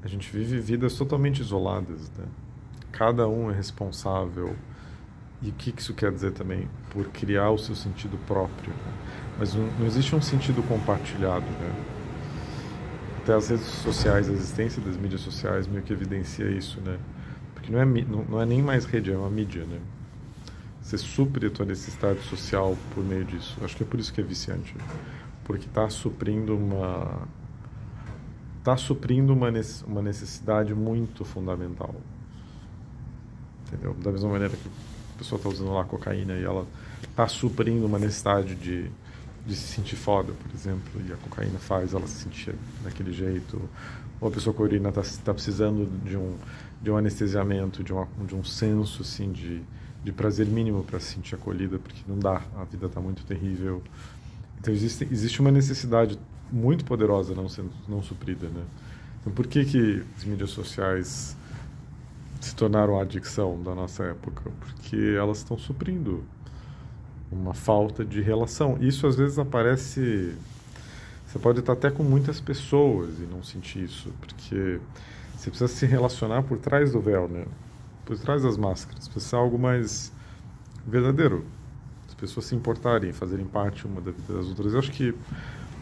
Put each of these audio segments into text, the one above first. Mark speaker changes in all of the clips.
Speaker 1: a gente vive vidas totalmente isoladas, né? Cada um é responsável. E o que isso quer dizer também? Por criar o seu sentido próprio, né? Mas não existe um sentido compartilhado, né? Até as redes sociais, a existência das mídias sociais meio que evidencia isso, né? Porque não é nem mais rede, é uma mídia, né? Você supre a tua necessidade social por meio disso. Acho que é por isso que é viciante. Porque está suprindo uma necessidade muito fundamental. Entendeu? Da mesma maneira que a pessoa está usando lá cocaína e ela está suprindo uma necessidade de se sentir foda, por exemplo, e a cocaína faz ela se sentir daquele jeito. Ou a pessoa com a urina está precisando de um anestesiamento, de um senso assim, de prazer mínimo para se sentir acolhida, porque não dá, a vida está muito terrível. Então existe uma necessidade muito poderosa não suprida, né? Então por que as mídias sociais se tornaram a adicção da nossa época? Porque elas estão suprindo uma falta de relação. Isso às vezes aparece. Você pode estar até com muitas pessoas e não sentir isso, porque você precisa se relacionar por trás do véu, né? Por trás das máscaras. Precisa ser algo mais verdadeiro. As pessoas se importarem, fazerem parte uma da vida das outras. Eu acho que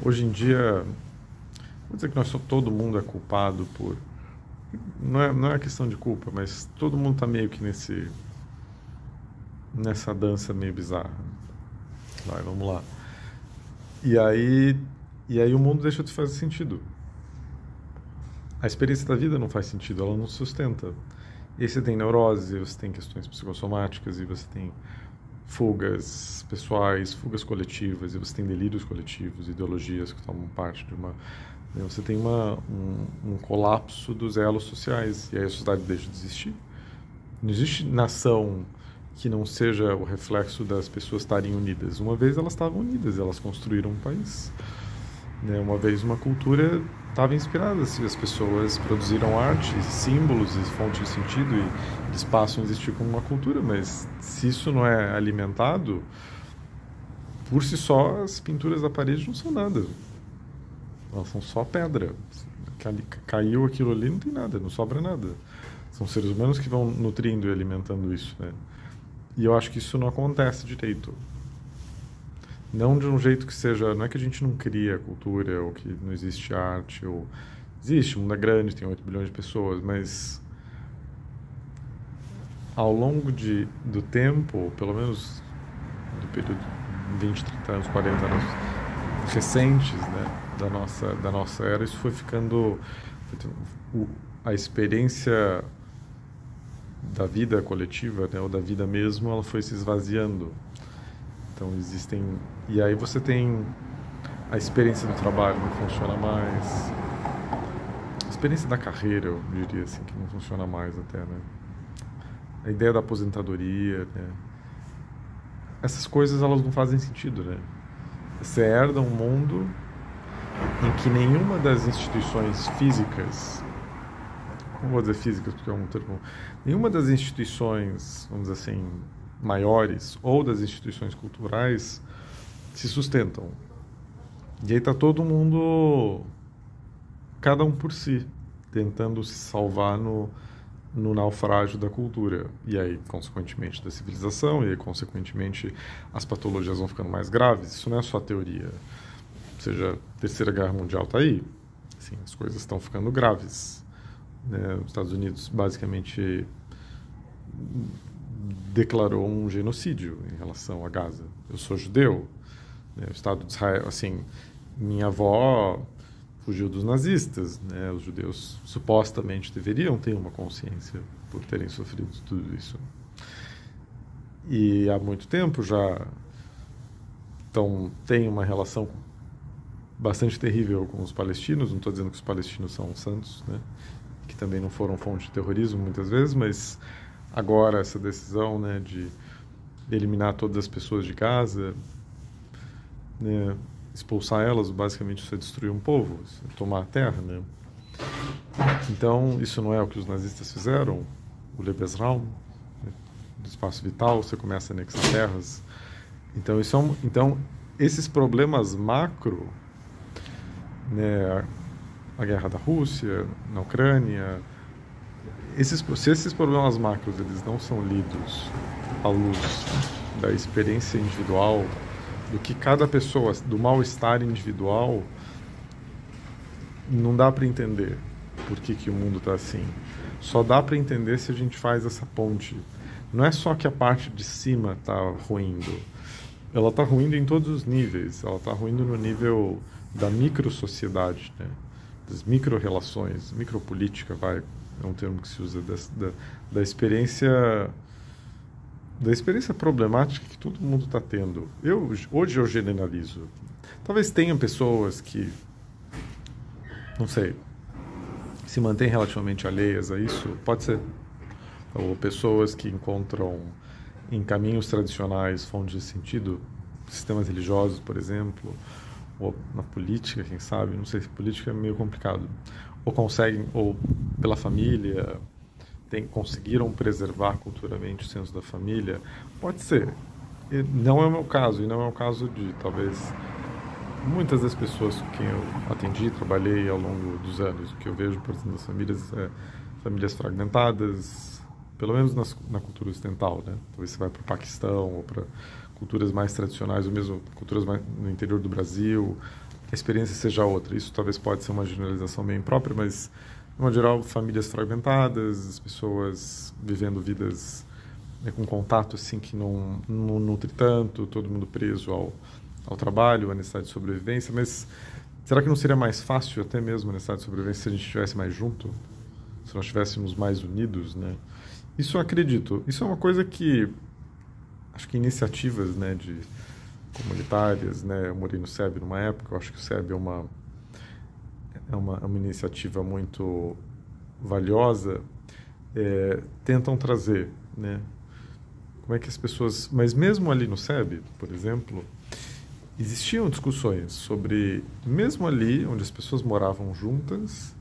Speaker 1: hoje em dia, vou dizer que todo mundo é culpado por. Não é questão de culpa, mas todo mundo está meio que nessa dança meio bizarra. Vai, vamos lá. E aí o mundo deixa de fazer sentido. A experiência da vida não faz sentido, ela não sustenta. E aí você tem neurose, você tem questões psicossomáticas, e você tem fugas pessoais, fugas coletivas, e você tem delírios coletivos, ideologias que tomam parte de uma... Você tem um colapso dos elos sociais, e aí a sociedade deixa de existir. Não existe nação que não seja o reflexo das pessoas estarem unidas. Uma vez elas estavam unidas, elas construíram um país. Uma vez uma cultura estava inspirada, se as pessoas produziram arte, símbolos e fontes de sentido, e eles passam a existir como uma cultura, mas se isso não é alimentado, por si só as pinturas da parede não são nada. Elas são só pedra. Caiu aquilo ali, não tem nada, não sobra nada. São seres humanos que vão nutrindo e alimentando isso, né? E eu acho que isso não acontece direito. Não de um jeito que seja... Não é que a gente não cria cultura, ou que não existe arte, ou... Existe, o mundo é grande, tem 8 bilhões de pessoas, mas... Ao longo do tempo, pelo menos do período de 20, 30 anos, 40 anos recentes, né, da nossa era, isso foi ficando... A experiência da vida coletiva, né, ou da vida mesmo, ela foi se esvaziando. Então existem... E aí você tem a experiência do trabalho não funciona mais. A experiência da carreira, eu diria assim, que não funciona mais até, né? A ideia da aposentadoria, né? Essas coisas, elas não fazem sentido, né? Você herda um mundo em que nenhuma das instituições físicas, não vou dizer físicas porque é um termo, nenhuma das instituições, vamos dizer assim, maiores, ou das instituições culturais, se sustentam. E aí está todo mundo, cada um por si, tentando se salvar no naufrágio da cultura. E aí, consequentemente, da civilização, e aí, consequentemente, as patologias vão ficando mais graves. Isso não é só teoria. Ou seja, a Terceira Guerra Mundial está aí. Assim, as coisas estão ficando graves, né? Os Estados Unidos, basicamente, declarou um genocídio em relação a Gaza. Eu sou judeu, né? O Estado de Israel, assim, minha avó fugiu dos nazistas, né? Os judeus supostamente deveriam ter uma consciência por terem sofrido tudo isso. E há muito tempo já tem uma relação bastante terrível com os palestinos. Não estou dizendo que os palestinos são santos, né? Que também não foram fonte de terrorismo muitas vezes, mas agora essa decisão, né, de eliminar todas as pessoas de Gaza, né, expulsar elas, basicamente isso é destruir um povo, é tomar a terra, né? Então isso não é o que os nazistas fizeram, o Lebensraum, né, do espaço vital, você começa a anexar terras. Então então esses problemas macro, né, a guerra da Rússia, na Ucrânia. Se esses problemas macros eles não são lidos à luz da experiência individual, do que cada pessoa, do mal-estar individual, não dá para entender por que o mundo está assim. Só dá para entender se a gente faz essa ponte. Não é só que a parte de cima está ruindo. Ela está ruindo em todos os níveis. Ela está ruindo no nível da microsociedade, né? Das micro-relações, micropolítica, é um termo que se usa, da experiência problemática que todo mundo está tendo. Hoje eu generalizo. Talvez tenham pessoas que, não sei, se mantêm relativamente alheias a isso, pode ser. Ou pessoas que encontram em caminhos tradicionais fontes de sentido, sistemas religiosos, por exemplo, ou na política, quem sabe, não sei se política é meio complicado, ou conseguem, ou pela família, conseguiram preservar culturalmente o senso da família, pode ser. E não é o meu caso, e não é o caso de, talvez, muitas das pessoas com quem eu atendi, trabalhei ao longo dos anos. O que eu vejo, por exemplo, das famílias é famílias fragmentadas, pelo menos na cultura ocidental, né? Talvez você vai para o Paquistão ou para culturas mais tradicionais, ou mesmo culturas mais no interior do Brasil, a experiência seja outra. Isso talvez pode ser uma generalização bem própria, mas, de modo geral, famílias fragmentadas, as pessoas vivendo vidas, né, com contato assim que não nutre tanto, todo mundo preso ao trabalho, à necessidade de sobrevivência. Mas será que não seria mais fácil, até mesmo a necessidade de sobrevivência, se a gente estivesse mais junto? Se nós estivéssemos mais unidos, né? Isso eu acredito. Isso é uma coisa que acho que iniciativas, né, comunitárias, né? Eu morei no SEB numa época. Eu acho que o SEB é uma iniciativa muito valiosa. Tentam trazer, né? Como é que as pessoas... Mas mesmo ali no SEB, por exemplo, existiam discussões sobre, mesmo ali onde as pessoas moravam juntas,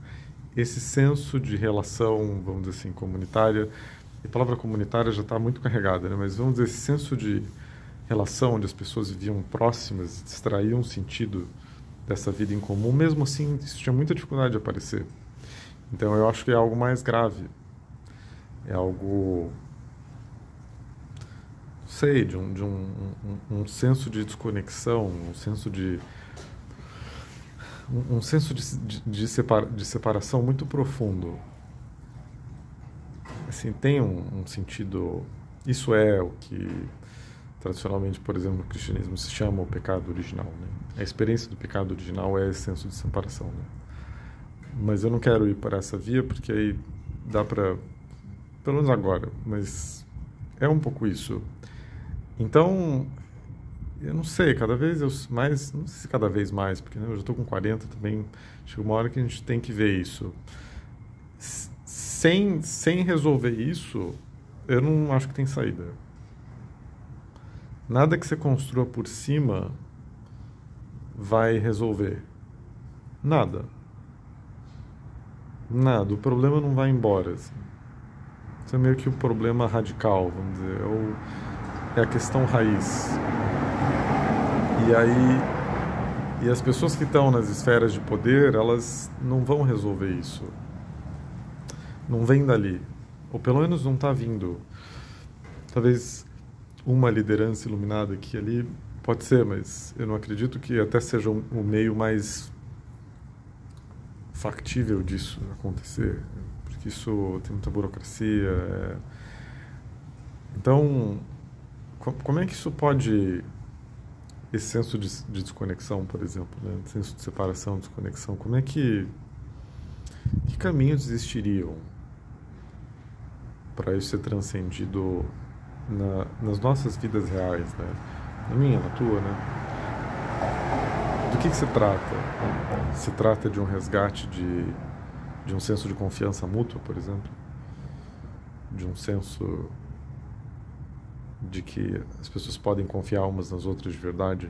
Speaker 1: esse senso de relação, vamos dizer assim, comunitária. A palavra comunitária já está muito carregada, né? Mas vamos dizer, esse senso de relação onde as pessoas viviam próximas, extraíam sentido dessa vida em comum, mesmo assim, isso tinha muita dificuldade de aparecer. Então, eu acho que é algo mais grave. É algo, não sei, de um senso de desconexão, um senso de separação muito profundo. Assim, tem um sentido... Isso é o que, tradicionalmente, por exemplo, no cristianismo se chama o pecado original, né? A experiência do pecado original é esse senso de separação, né? Mas eu não quero ir para essa via, porque aí dá para... Pelo menos agora, mas é um pouco isso. Então, eu não sei, cada vez mais... Não sei se cada vez mais, porque, né, eu já estou com 40 também. Chega uma hora que a gente tem que ver isso. Sem resolver isso, eu não acho que tem saída. Nada que você construa por cima vai resolver. Nada. Nada. O problema não vai embora. Assim. Isso é meio que o problema radical, vamos dizer. É a questão raiz. E aí... E as pessoas que estão nas esferas de poder, elas não vão resolver isso. Não vem dali. Ou pelo menos não está vindo. Talvez uma liderança iluminada aqui e ali, pode ser, mas eu não acredito que até seja o meio mais factível disso acontecer. Porque isso tem muita burocracia. Então, como é que isso pode... Esse senso de desconexão, por exemplo, né? Senso de separação, desconexão, como é que caminhos existiriam para isso ser transcendido nas nossas vidas reais, né? Na minha, na tua, né? Do que se trata? Se trata de um resgate de um senso de confiança mútua, por exemplo? De um senso de que as pessoas podem confiar umas nas outras de verdade?